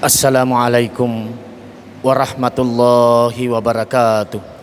Assalamualaikum warahmatullahi wabarakatuh.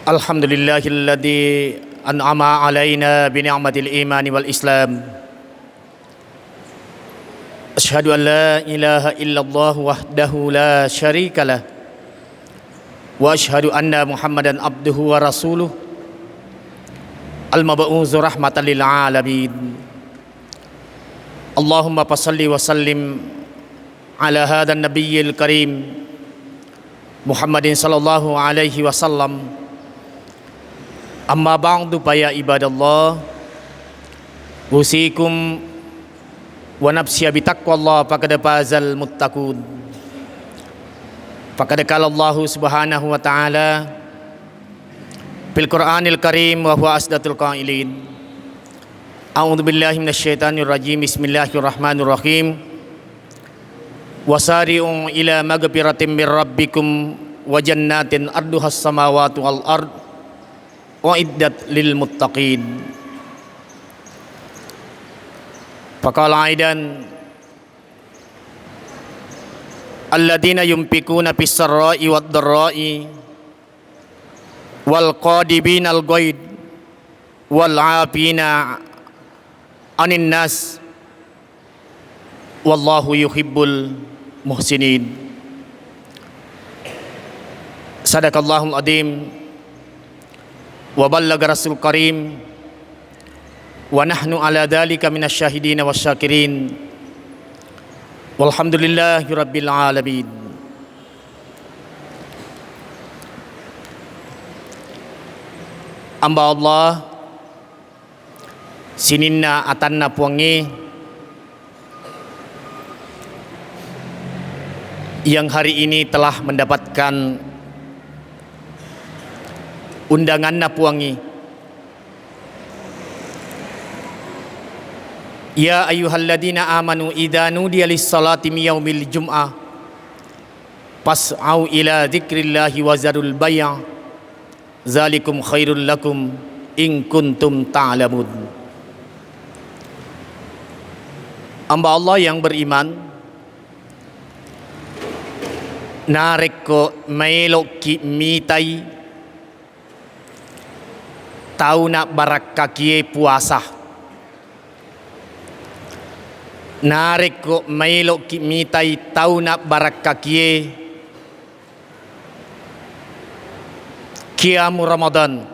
Alhamdulillahilladzi an'ama alaina bi ni'matil imani wal islam. Asyhadu an la ilaha illallah wahdahu la syarikalah wa asyhadu anna Muhammadan abduhu wa rasuluh al-mab'uuts rahmatan lil alamin. Allahumma fashalli wa sallim ala hadzal nabiyyil karim Muhammadin sallallahu alaihi wasallam. Amma ba'du fa ya ibadallah, usikum wa nafsiya bi taqwallah faqad fazal muttaqun. Faqad qala Allah subhanahu wa ta'ala fil Qur'anil Karim wa huwa asdaqul qailin. A'udzu billahi minasyaitonir rajim. Bismillahirrahmanirrahim. Wasari'u ila magfiratin mir rabbikum wa jannatin arduhas samawati wal ard uiddat lil muttaqin. Faqala aidan alladzina yunfikuna fis sarra'i wad dharra'i wal qadibinal ghaid wal 'afina 'anil nas wallahu yuhibbul muhsinin. Sadaqallahul azim wa ballaga rasul karim wa nahnu ala dzalika minasyahidin wasyakirin walhamdulillahi rabbil alamin. Amba Allah sininna atanna puangi yang hari ini telah mendapatkan undangan puangi. Ya ayyuhalladzina amanu idza nudiya lis-salati min yaumil jum'ah fas'au ila dzikrillahi wa zarul bay' zalikum khairul lakum in kuntum ta'lamun. Hamba Allah yang beriman, nareko melok ki mitai tahu nak barakakie puasa. Nareko melok ki mitai tahu nak barakakie Qiyamu Ramadan.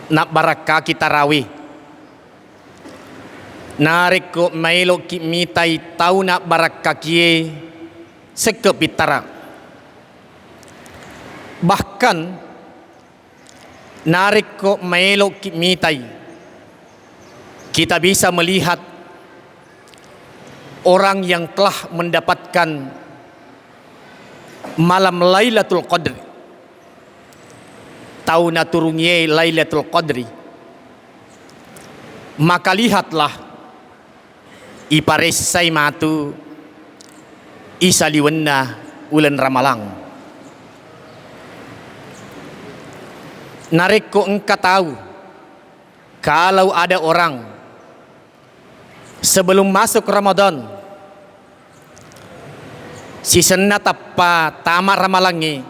Nak barakah kita tarawih. Nareko melok ki mitai tahu nak barakakie sekepitara. Bahkan nareko melok ki mitai kita bisa melihat orang yang telah mendapatkan malam Lailatul Qadri. Tahu na turunnya Lailatul Qadri. Maka lihatlah iparesai matu isaliwenna ulan ramalang. Nareko engkau tahu kalau ada orang sebelum masuk Ramadan si senna tapa tamat ramalangi.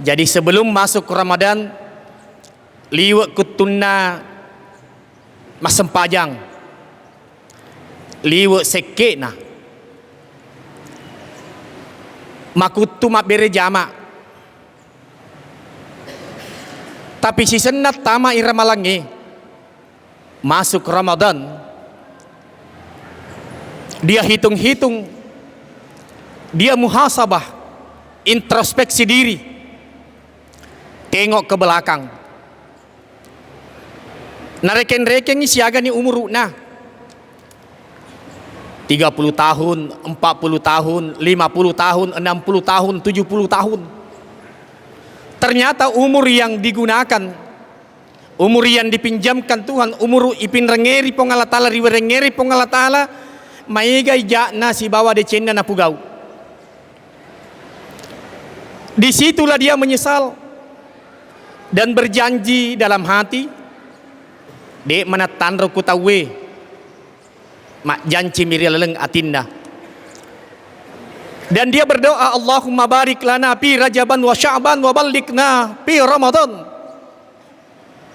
Jadi sebelum masuk Ramadan liwat kutunna masempajang liwat sekek na makutu mak bere jama. Tapi si senat tama iramalangi masuk Ramadan dia hitung-hitung, dia muhasabah, introspeksi diri, tengok ke belakang. Nareken-reken ni siaga ni umur na 30 tahun, 40 tahun, 50 tahun, 60 tahun, 70 tahun. Ternyata umur yang digunakan, umur yang dipinjamkan Tuhan, umur ipin rengeri pongalatala riwerengeri pongalatala maigai jakna si bawa de cenda na pugau. Disitulah dia menyesal dan berjanji dalam hati, dek mana tanro kutawe mak janji mirileng atinda. Dan dia berdoa, Allahumma barik lana fi Rajaban wa Sya'ban wa balikna fi Ramadan.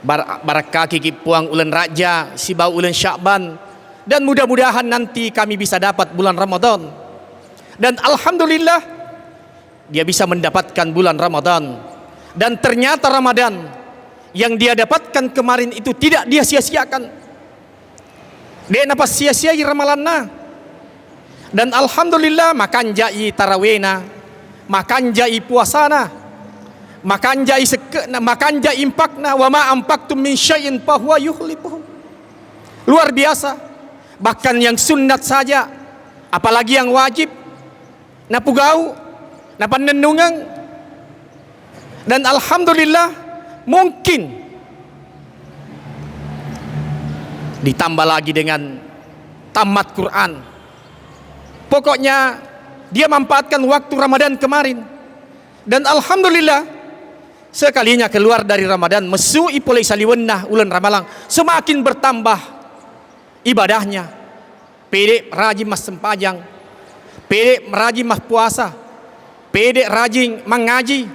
Barakah kiki puang ulan Raja, si bau ulan Sya'ban, dan mudah-mudahan nanti kami bisa dapat bulan Ramadan. Dan alhamdulillah dia bisa mendapatkan bulan Ramadan. Dan ternyata Ramadan yang dia dapatkan kemarin itu tidak dia sia-siakan. Dia napas sia-siai ramalanna. Dan alhamdulillah makan jai tarawihna, makan jai puasana, makan jai sekena, makan jai impakna, wa ma ampaktum min syai'in fa huwa yukhlifuhu. Luar biasa. Bahkan yang sunat saja, apalagi yang wajib, napugau, napanenungang. Dan alhamdulillah mungkin ditambah lagi dengan tamat Quran. Pokoknya dia manfaatkan waktu Ramadan kemarin, dan alhamdulillah sekalinya keluar dari Ramadan mesui pulai saliwennah ulan Ramalang, semakin bertambah ibadahnya. Pede rajin mas sempajang, pede rajin mas puasa, pede rajin mengaji,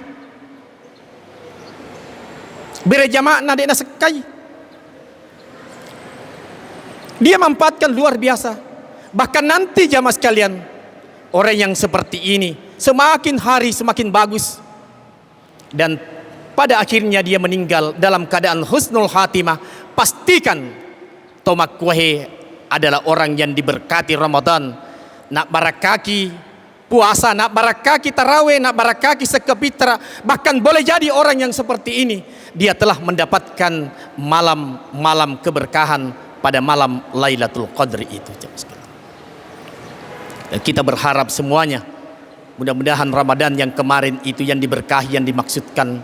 berjamaah nadena sekai. Dia manfaatkan luar biasa. Bahkan nanti jamaah sekalian, orang yang seperti ini semakin hari semakin bagus, dan pada akhirnya dia meninggal dalam keadaan husnul khatimah. Pastikan tomak kuahe adalah orang yang diberkati Ramadan. Nak barakaki puasa, nak barakaki tarawih, nak barakaki sekepitra. Bahkan boleh jadi orang yang seperti ini, dia telah mendapatkan malam-malam keberkahan pada malam Lailatul Qadri itu. Dan kita berharap semuanya, mudah-mudahan Ramadan yang kemarin itu yang diberkahi, yang dimaksudkan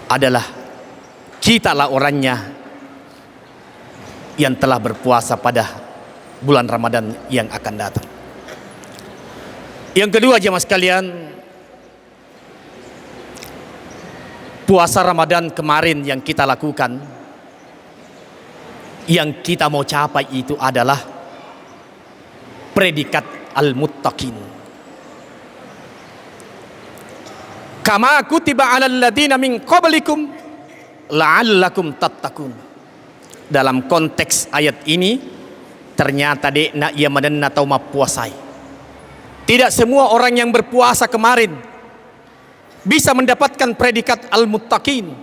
adalah kitalah orangnya yang telah berpuasa pada bulan Ramadan yang akan datang. Yang kedua jemaah sekalian, puasa Ramadan kemarin yang kita lakukan, yang kita mau capai itu adalah predikat al-muttaqin. Kama kutiba 'alal ladzina min qablikum la'allakum tattaqun. Dalam konteks ayat ini ternyata dekna ia mendenna tau mapuasai. Tidak semua orang yang berpuasa kemarin bisa mendapatkan predikat al-muttaqin.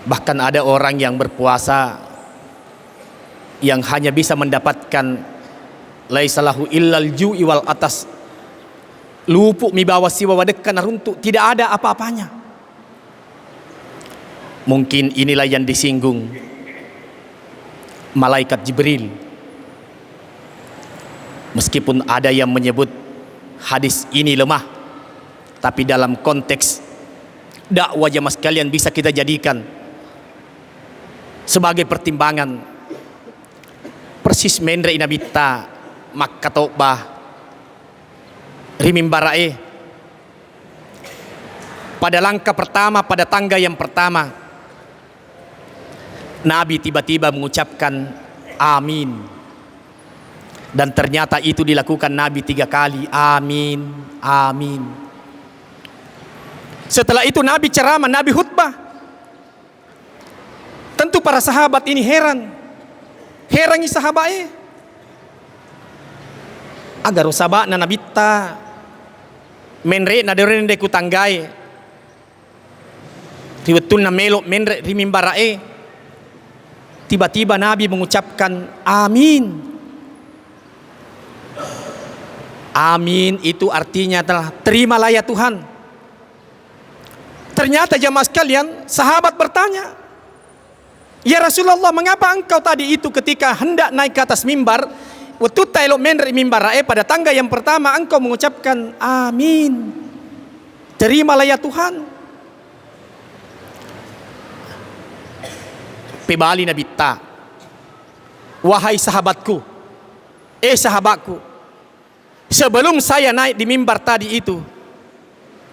Bahkan ada orang yang berpuasa yang hanya bisa mendapatkan laisalahu illal ju'i wal atas, lupuk mi bawa siwa wadekan runtuk, tidak ada apa-apanya. Mungkin inilah yang disinggung malaikat Jibril. Meskipun ada yang menyebut hadis ini lemah, tapi dalam konteks dakwah jamaah sekalian bisa kita jadikan sebagai pertimbangan. Persis mendre inabita makkatobah rimimbarae pada langkah pertama, pada tangga yang pertama, Nabi tiba-tiba mengucapkan amin, dan ternyata itu dilakukan Nabi 3 kali, amin, amin. Setelah itu Nabi ceramah, Nabi khutbah. Tentu para sahabat ini herangi sahabatnya, agar sahabat na nabita menre na derende ku tanggai riwetun na melok menre rimimbarae. Tiba-tiba Nabi mengucapkan amin. Amin itu artinya telah terimalah ya Tuhan. Ternyata jamaah sekalian, sahabat bertanya, ya Rasulullah, mengapa engkau tadi itu ketika hendak naik ke atas mimbar, waktu tailo menre mimbarae pada tangga yang pertama engkau mengucapkan amin, terimalah ya Tuhan. Pebali Nabi ta, wahai sahabatku, sahabatku, sebelum saya naik di mimbar tadi itu,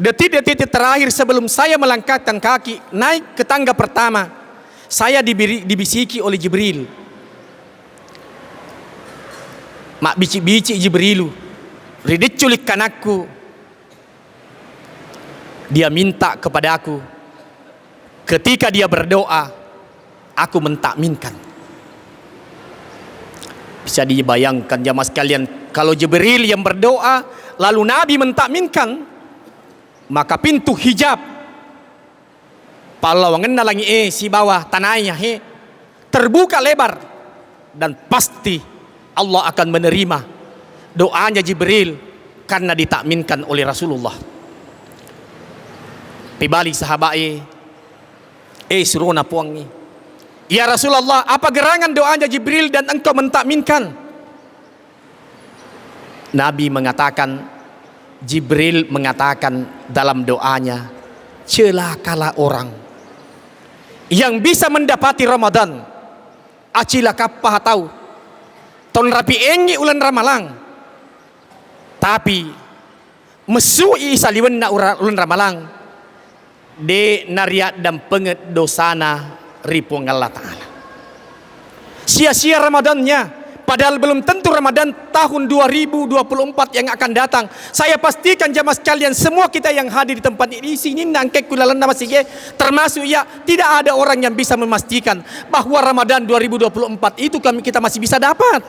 detik-detik terakhir sebelum saya melangkahkan kaki naik ke tangga pertama, saya dibisiki oleh Jibril. Mak bici-bici Jibrilu, ridit culik kanakku. Dia minta kepadaku, ketika dia berdoa, aku mentakminkan. Bisa dibayangkan jamaah sekalian, kalau Jibril yang berdoa, lalu Nabi mentakminkan, maka pintu hijab palawangan nalangi si bawah tanahnya terbuka lebar, dan pasti Allah akan menerima doanya Jibril karena ditakminkan oleh Rasulullah. Pibali sahabat suruna puangi, ya Rasulullah, apa gerangan doanya Jibril dan engkau mentakminkan? Nabi mengatakan, Jibril mengatakan dalam doanya, celakalah orang yang bisa mendapati Ramadan acila kapah tahu ton rapi engi ulan ramalang tapi mesui saliwen na ulan ramalang de nariat dan penget dosana ripung Allah Ta'ala. Sia-sia Ramadannya, padahal belum tentu Ramadan tahun 2024 yang akan datang. Saya pastikan jamaah sekalian, semua kita yang hadir di tempat ini sini nangkek kulalan nama sige, termasuk ya, tidak ada orang yang bisa memastikan bahwa Ramadan 2024 itu kita masih bisa dapat.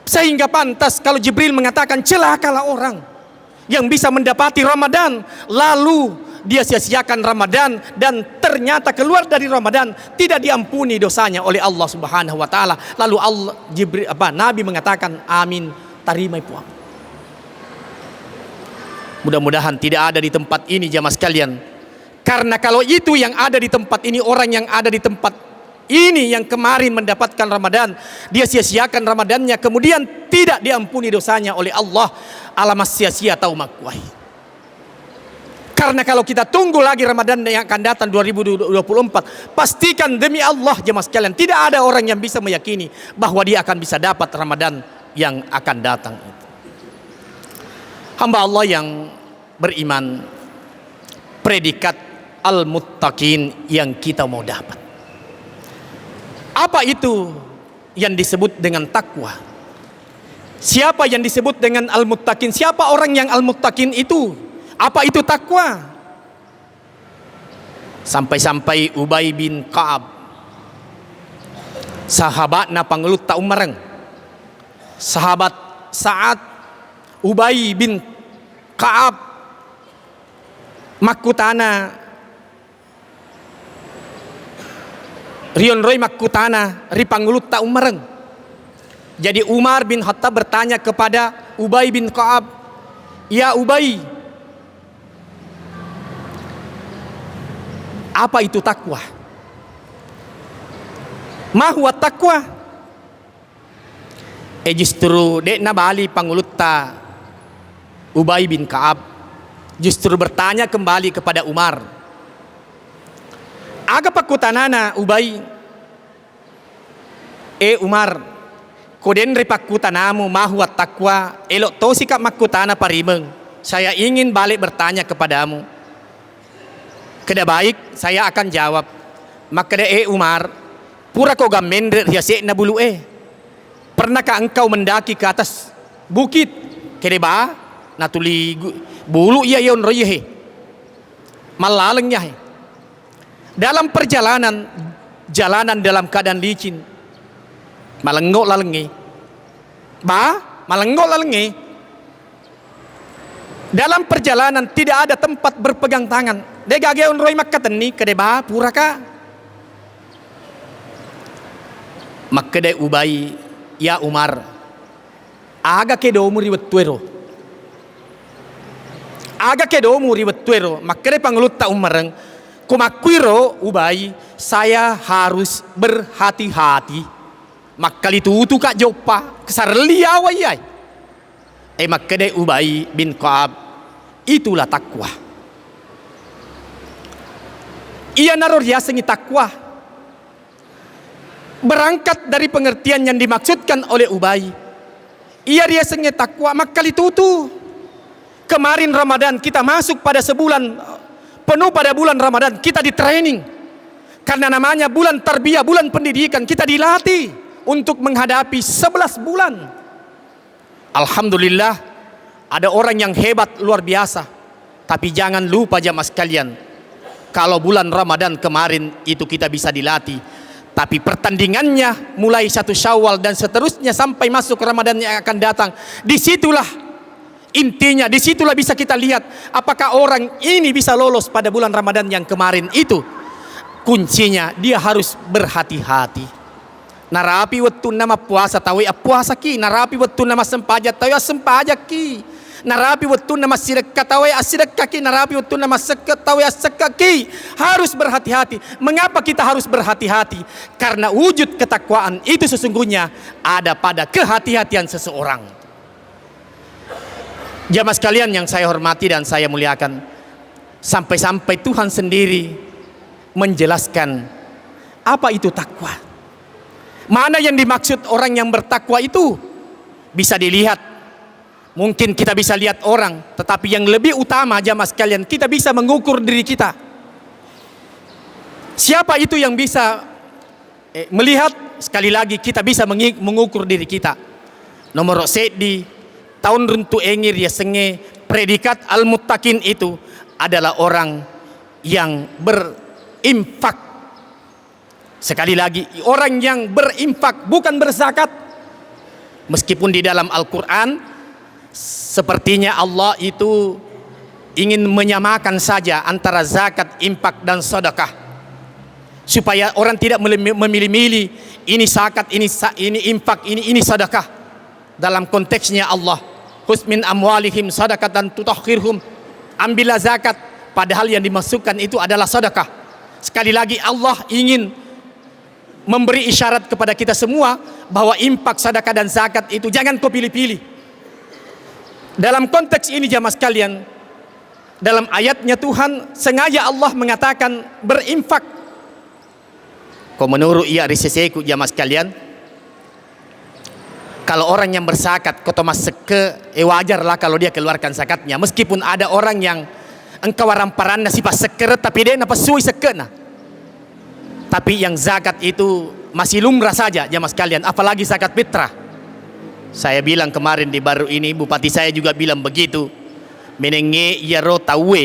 Sehingga pantas kalau Jibril mengatakan celakalah orang yang bisa mendapati Ramadan lalu dia sia-siakan Ramadan dan ternyata keluar dari Ramadan tidak diampuni dosanya oleh Allah Subhanahu wa taala. Lalu Nabi mengatakan amin, tarimai puang. Mudah-mudahan tidak ada di tempat ini jamaah sekalian. Karena kalau itu yang ada di tempat ini, orang yang ada di tempat ini yang kemarin mendapatkan Ramadan, dia sia-siakan Ramadannya kemudian tidak diampuni dosanya oleh Allah, alamat sia-sia tahu makwai. Karena kalau kita tunggu lagi Ramadan yang akan datang 2024, pastikan demi Allah jemaah sekalian, tidak ada orang yang bisa meyakini bahwa dia akan bisa dapat Ramadan yang akan datang itu. Hamba Allah yang beriman, predikat al-muttaqin yang kita mau dapat. Apa itu yang disebut dengan takwa? Siapa yang disebut dengan al-muttaqin? Siapa orang yang al-muttaqin itu? Apa itu takwa? Sampai-sampai Ubay bin Ka'ab, sahabatna pangelut ta umareng, sahabat saat Ubay bin Ka'ab makutana rion roy makutana ri pangelut ta umareng. Jadi Umar bin Khattab bertanya kepada Ubay bin Ka'ab, ya Ubay, apa itu takwa? Mahwa takwa? Justru dek nabali pangulutta Ubay bin Ka'ab justru bertanya kembali kepada Umar. Aga pakutanana Ubay, Umar, koden repakutanamu mahwa takwa, elok to sikap makutana parimeng. Saya ingin balik bertanya kepadamu. Kada baik saya akan jawab. Maka Umar, pura ko gamen riase na bulu pernahkah engkau mendaki ke atas bukit? Kada ba natuli bulu iya yon royehe malalengnya. Dalam perjalanan, jalanan dalam keadaan licin, malenggok lalenge malenggok lalenge. Dalam perjalanan tidak ada tempat berpegang tangan. Degage on roy makkatan ni kadeba puraka. Makkade Ubay, ya Umar, aga kedo muri wettuero. Aga kedo muri wettuero. Makkade pangulut ta umareng, kumakwiro Ubay, saya harus berhati-hati. Makkali tutu ka jopa kesarliawayai. Makkade Ubay bin Ka'ab, itulah takwa. Ia naruh yasengi takwa. Berangkat dari pengertian yang dimaksudkan oleh Ubay, ia riasengi takwa makali tutu. Kemarin Ramadan kita masuk pada sebulan penuh, pada bulan Ramadan kita di training. Karena namanya bulan tarbiyah, bulan pendidikan, kita dilatih untuk menghadapi 11 bulan. Alhamdulillah, ada orang yang hebat luar biasa. Tapi jangan lupa jamaah sekalian, kalau bulan Ramadan kemarin itu kita bisa dilatih, tapi pertandingannya mulai 1 Syawal dan seterusnya sampai masuk Ramadan yang akan datang, disitulah intinya, disitulah bisa kita lihat apakah orang ini bisa lolos pada bulan Ramadan yang kemarin itu. Kuncinya dia harus berhati-hati. Narapi waktu nama puasa tahu ya puasa ki, narapi waktu nama sempajak tahu ya sempajak ki. Narapi waktu nama sedekah tahu ya sedekah ki, narapi waktu nama zakat tahu ya zakat ki. Harus berhati-hati. Mengapa kita harus berhati-hati? Karena wujud ketakwaan itu sesungguhnya ada pada kehati-hatian seseorang. Jamaah sekalian yang saya hormati dan saya muliakan, sampai-sampai Tuhan sendiri menjelaskan apa itu takwa? Mana yang dimaksud orang yang bertakwa itu? Bisa dilihat. Mungkin kita bisa lihat orang, tetapi yang lebih utama jamaah sekalian, kita bisa mengukur diri kita. Siapa itu yang bisa melihat? Sekali lagi kita bisa mengukur diri kita. Nomor di tahun runtu engir ya senge predikat al-muttaqin itu adalah orang yang berinfak. Sekali lagi, orang yang berinfak, bukan berzakat. Meskipun di dalam Al-Quran sepertinya Allah itu ingin menyamakan saja antara zakat, infak dan sedekah, supaya orang tidak memilih-milih ini zakat, ini infak, ini sedekah. Dalam konteksnya Allah, khudz min amwalihim sadaqatan tutahhirhum, ambillah zakat, padahal yang dimasukkan itu adalah sedekah. Sekali lagi Allah ingin memberi isyarat kepada kita semua bahwa infak, sedekah dan zakat itu jangan kau pilih-pilih. Dalam konteks ini jamaah sekalian, dalam ayatnya Tuhan sengaja Allah mengatakan berinfak. Kau menurut ia riseseku jamaah sekalian, kalau orang yang berzakat kau masuk ke wajarlah kalau dia keluarkan zakatnya, meskipun ada orang yang engkau ramparan nasi pas seker tapi dia napa suwi sekena. Tapi yang zakat itu masih lumrah saja jamaah sekalian, apalagi zakat fitrah. Saya bilang kemarin di baru ini, bupati saya juga bilang begitu. Menenge yaro tawe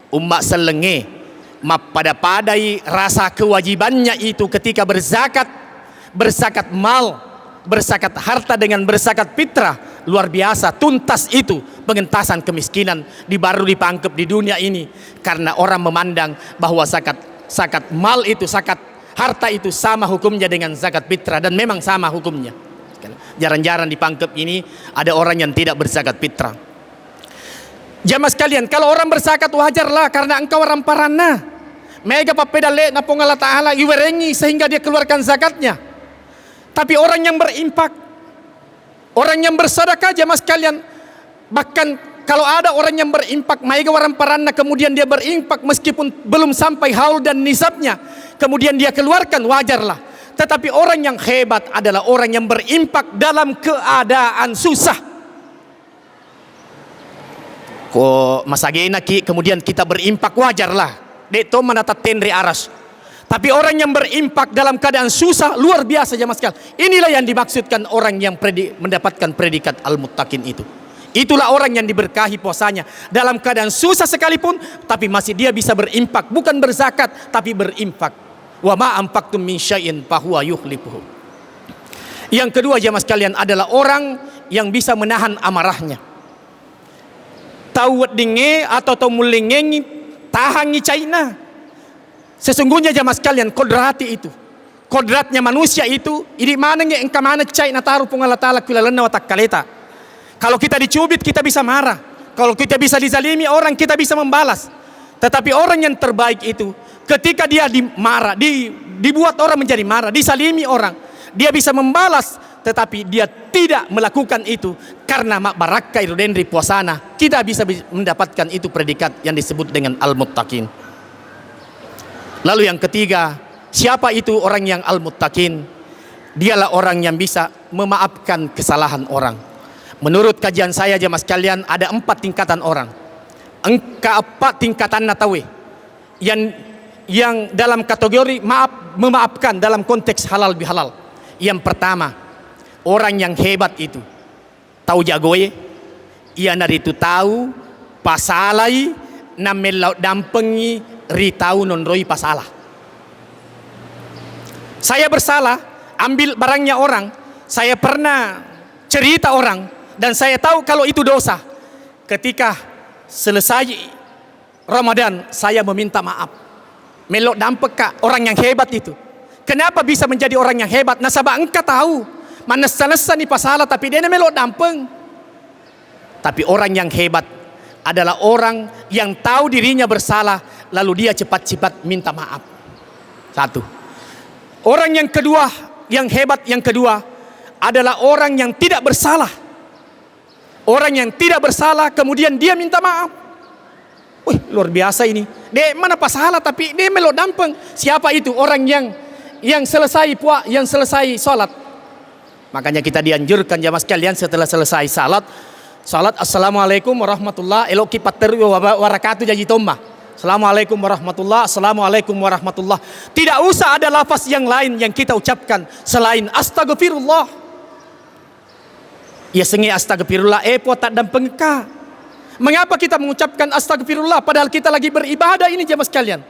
umat selenge pada padai rasa kewajibannya itu ketika berzakat, berzakat mal, berzakat harta dengan berzakat fitrah, luar biasa tuntas itu pengentasan kemiskinan baru dipangkep di dunia ini, karena orang memandang bahwa zakat mal itu, zakat harta itu sama hukumnya dengan zakat fitrah, dan memang sama hukumnya. Jarang-jarang dipangkep ini ada orang yang tidak berzakat fitrah. Jamaah sekalian, kalau orang berzakat wajarlah karena engkau ramparana mega papedale na pongala ta'ala iwerengi sehingga dia keluarkan zakatnya. Tapi orang yang berinfak, orang yang bersedekah jamaah sekalian, bahkan kalau ada orang yang berinfak, maiga waramparana kemudian dia berinfak meskipun belum sampai haul dan nisabnya, kemudian dia keluarkan, wajarlah. Tetapi orang yang hebat adalah orang yang berinfak dalam keadaan susah. Ko masagena ki kemudian kita berinfak, wajarlah. Deto menata tenri aras. Tapi orang yang berinfak dalam keadaan susah luar biasa jamaah sekalian. Inilah yang dimaksudkan orang yang mendapatkan predikat al-muttaqin itu. Itulah orang yang diberkahi puasanya dalam keadaan susah sekalipun, tapi masih dia bisa berinfak, bukan berzakat tapi berinfak. Wa ma anfaqtum min syai'in fahuwa yukhlifuhu. Yang kedua jamaah sekalian adalah orang yang bisa menahan amarahnya. Tawat dinge atau mulingengi tahangi China. Sesungguhnya jamaah sekalian kodrati itu, kodratnya manusia itu, ini mana nge engka mana China taruh pungala ta'ala kulalana wa takkaleta. Kalau kita dicubit kita bisa marah, kalau kita bisa dizalimi orang kita bisa membalas. Tetapi orang yang terbaik itu ketika dia dimarah, dibuat orang menjadi marah, disalimi orang, dia bisa membalas, tetapi dia tidak melakukan itu karena mak barakah irudendri puasana. Kita bisa mendapatkan itu predikat yang disebut dengan al-muttaqin. Lalu yang ketiga, siapa itu orang yang al-muttaqin? Dialah orang yang bisa memaafkan kesalahan orang. Menurut kajian saya jemaah sekalian, ada 4 tingkatan orang. Keempat tingkatan natawe yang dalam kategori memaafkan dalam konteks halal bihalal. Yang pertama, orang yang hebat itu tahu jagoye, ia nari itu tahu pasalai namelau dampengi ritau nonroi pasalah. Saya bersalah, ambil barangnya orang, saya pernah cerita orang, dan saya tahu kalau itu dosa. Ketika selesai Ramadan, saya meminta maaf. Melok dampek kak, orang yang hebat itu. Kenapa bisa menjadi orang yang hebat? Nasabah engkau tahu, mana selesai nih pasalah, tapi dia melok dampeng. Tapi orang yang hebat adalah orang yang tahu dirinya bersalah, lalu dia cepat-cepat minta maaf. Satu. Orang yang kedua, yang hebat yang kedua adalah orang yang tidak bersalah. Orang yang tidak bersalah kemudian dia minta maaf. Wih, luar biasa ini. Dia mana pasalah tapi dia melok dampeng. Siapa itu? Orang yang yang selesai salat. Makanya kita dianjurkan jamaah sekalian setelah selesai salat assalamualaikum warahmatullah elok kipat wabarakatuh jadi tomah. Assalamualaikum warahmatullah, assalamualaikum warahmatullah. Tidak usah ada lafaz yang lain yang kita ucapkan selain astagfirullah. Ya sengi astagfirullah tak dan pengka. Mengapa kita mengucapkan astagfirullah padahal kita lagi beribadah ini jemaah sekalian?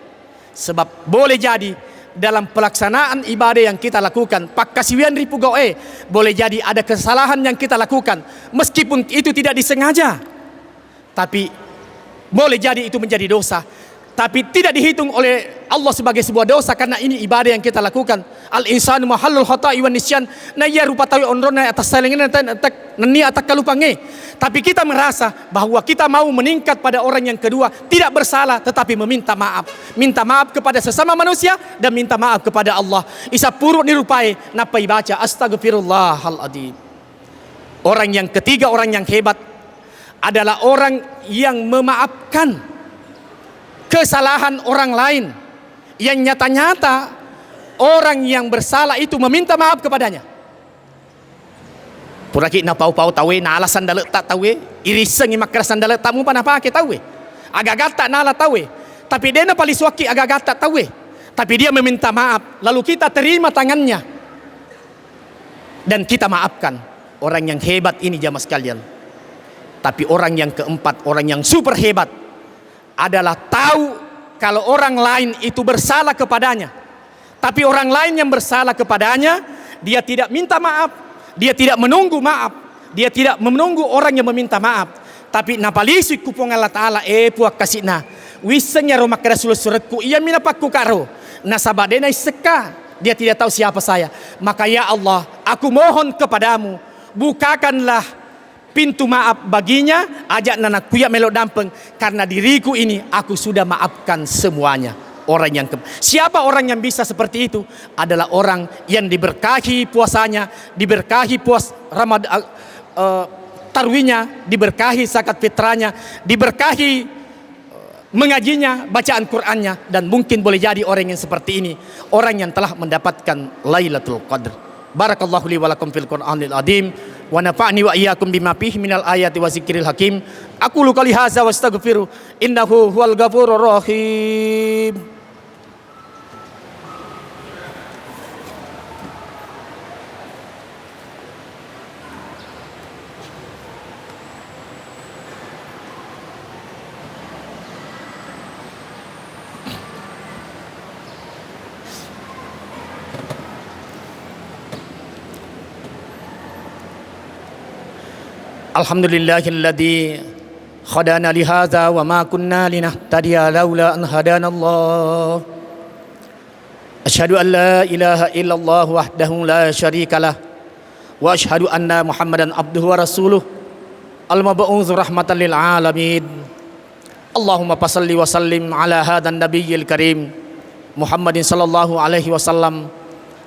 Sebab boleh jadi dalam pelaksanaan ibadah yang kita lakukan pakasiwian ripu goe, boleh jadi ada kesalahan yang kita lakukan meskipun itu tidak disengaja, tapi boleh jadi itu menjadi dosa, tapi tidak dihitung oleh Allah sebagai sebuah dosa karena ini ibadah yang kita lakukan. Al insanu mahallul khata'i wan nisyan, na ya rupa tawi onrona atas salingan atak nani atak kalupange. Tapi kita merasa bahwa kita mau meningkat pada orang yang kedua, tidak bersalah tetapi meminta maaf. Minta maaf kepada sesama manusia dan minta maaf kepada Allah. Isa puruk nirupai napai baca astagfirullahaladzim. Orang yang ketiga, orang yang hebat adalah orang yang memaafkan kesalahan orang lain, yang nyata-nyata orang yang bersalah itu meminta maaf kepadanya. Puraki na pau-pau tawe na alasan dalek tak tawe, iriseng imakrasan dalek tamu panah pakai tawe. Agak-agak na ala tawe. Tapi dia na paliswaki agak-agak tak tawe. Tapi dia meminta maaf, lalu kita terima tangannya dan kita maafkan. Orang yang hebat ini jamaah sekalian. Tapi orang yang keempat, orang yang super hebat adalah tahu kalau orang lain itu bersalah kepadanya, tapi orang lain yang bersalah kepadanya, dia tidak minta maaf, dia tidak menunggu maaf, dia tidak menunggu orang yang meminta maaf, tapi napalisik kupong Allah Ta'ala puak kasihna wisengnya romak rasul suratku ia minapakku karo nasabadena seka, dia tidak tahu siapa saya. Maka ya Allah, aku mohon kepadamu, bukakanlah pintu maaf baginya, ajak nanak kuya melo dampeng, karena diriku ini aku sudah maafkan semuanya. Siapa orang yang bisa seperti itu? Adalah orang yang diberkahi puasanya, diberkahi tarwinya, diberkahi zakat fitranya, diberkahi mengajinya, bacaan Qur'annya, dan mungkin boleh jadi orang yang seperti ini orang yang telah mendapatkan Lailatul Qadr. Barakallahu li wa lakum fil Qur'anil azim wa nafa'ni wa iyyakum bima fihi minal ayati wa zikril hakim. Aqulu qouli hadza wa astaghfiru innahu huwal ghafurur rahim. Alhamdulillahilladzi khadana lihadza wa ma kunna linahtadiya laula an hadanallah. Asyhadu an la ilaha illallah wahdahu la syarikalah wa asyhadu anna Muhammadan abduhu wa rasuluh al-mab'uts rahmatan lil alamin. Allahumma passalli wa sallim ala hadan nabiyyil karim Muhammadin sallallahu alaihi wasallam.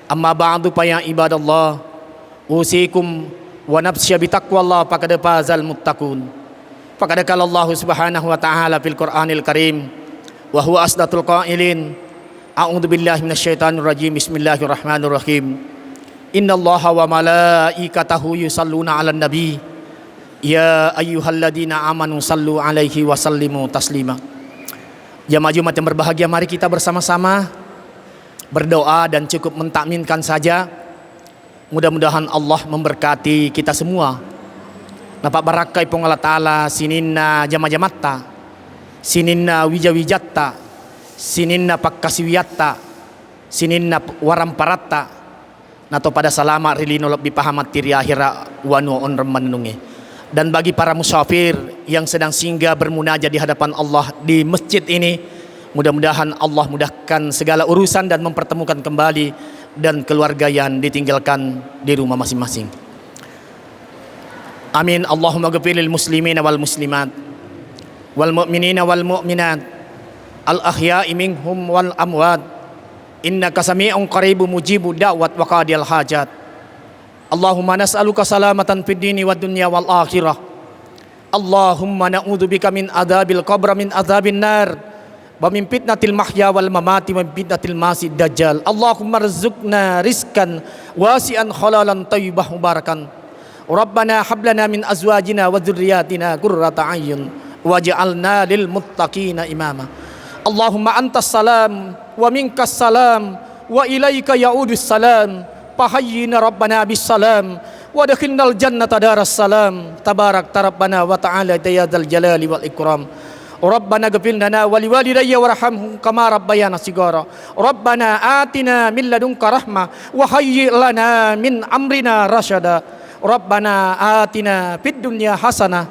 Amma ba'du fa ya ibadallah, usikum wa nafsya bitaqwallah faqad fazal muttaqun. Faqad qala Allah subhanahu wa ta'ala fil Qur'anil Karim wa huwa asdatul qailin. A'udzu billahi minasyaitonir rajim. Bismillahirrahmanirrahim. Innallaha wa malaikatahu yusalluna 'alan nabi ya ayyuhalladzina amanu sallu 'alaihi wa sallimu taslima. Jamaah Jumat yang berbahagia, mari kita bersama-sama berdoa dan cukup mentakminkan saja. Mudah-mudahan Allah memberkati kita semua. Napa barakai pong Allah Ta'ala sininna jama-jamatta, sininna wijawijatta, sininna pakkasiwiyatta, sininna waramparatta, nato pada salama rilino lebih pahamat tiri akhira wanu on remanunge. Dan bagi para musafir yang sedang singgah bermunajat di hadapan Allah di masjid ini, mudah-mudahan Allah mudahkan segala urusan dan mempertemukan kembali dan keluarga yang ditinggalkan di rumah masing-masing. Amin. Allahumma ghfir lil muslimina wal muslimat wal mu'minina wal mu'minat al ahya'i minhum wal amwat innaka sami'un qaribun mujibu da'wat wa qadiyal hajat. Allahumma nas'aluka salamatan fid dini wad dunya wal akhirah. Allahumma na'udzubika min adzabil qabr min adzabin nar wa min fitnatil mahya wal mamati wa min fitnatil masih dajjal. Allahumma rzuqna rizqan wasi'an halalan thayyiban mubarakan. Rabbana hab lana min azwajina wa dzurriyyatina qurrata a'yun waj'alna lil muttaqina imama. Allahumma antas salam wa minkas salam wa ilaika ya'udus salam. Fahayyina rabbana bis salam wa adkhilnal jannata daras salam. Tabarak rabbana wa ta'ala ya dzal jalali wal ikram. Rabbana ghfir lana wa liwalidayya warhamhum kama rabbayana shighara. Rabbana atina min ladunka rahmah wa hayyi' lana min amrina rasyada. Rabbana atina fid dunya hasanah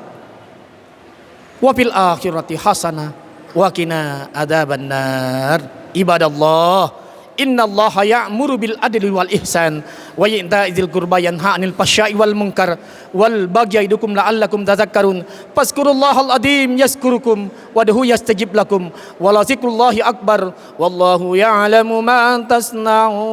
wa fil akhirati hasanah wa qina adzabannar. Ibadallah, innallaha ya'muru bil adli wal ihsan wa ita'i dzil qurba yanha 'anil fahsya'i wal munkar wal bagyi ya'idukum la'allakum tadhakkarun. Fazkurullahal adzim yazkurukum wad'uhu yastajib lakum wa la zikrullahi akbar wallahu ya'lamu ma tasna'un.